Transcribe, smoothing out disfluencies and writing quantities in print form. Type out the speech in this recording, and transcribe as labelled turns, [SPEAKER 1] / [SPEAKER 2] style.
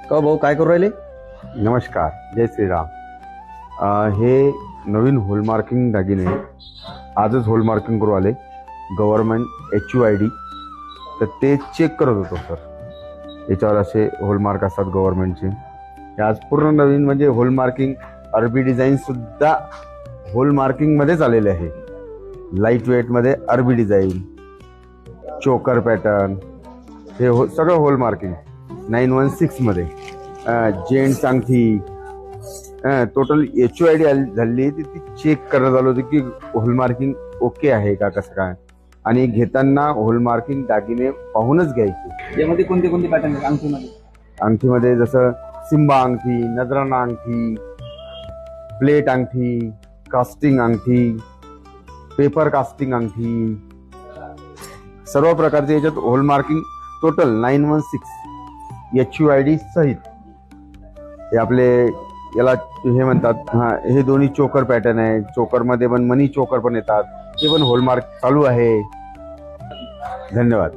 [SPEAKER 1] का भाऊ काय करू राहिले?
[SPEAKER 2] नमस्कार, जय श्रीराम. हे नवीन होलमार्किंग दागिने आजच होलमार्किंग करू आले गव्हर्नमेंट HUID. तर ते चेक करत होतो सर. याच्यावर असे होलमार्क असतात गव्हर्नमेंटचे. हे आज पूर्ण नवीन म्हणजे होलमार्किंग अरबी डिझाईन सुद्धा होलमार्किंगमध्येच आलेले आहे. लाईट वेटमध्ये अरबी डिझाईन, चोकर पॅटर्न, हे सगळं होलमार्किंग 916 मध्ये. जेंट्स अंगठी टोटल HUID झाली ती चेक करत आलो होती की होलमार्किंग ओके आहे का, कसं काय. आणि घेताना होलमार्किंग दागिने पाहूनच घ्यायचे.
[SPEAKER 1] यामध्ये कोणते कोणते पॅटर्न आहेत अंगठीमध्ये?
[SPEAKER 2] अंगठीमध्ये जसं सिंबा अंगठी, नजराना अंगठी, प्लेट अंगठी, कास्टिंग अंगठी, पेपर कास्टिंग अंगठी, सर्व प्रकारचे याच्यात होलमार्किंग टोटल 916 HUID सहित. हे आपले याला हे म्हणतात, हे दोन्ही चोकर पॅटर्न आहे. चोकरमध्ये पण मनी चोकर पण येतात, ते पण होलमार्क चालू आहे. धन्यवाद.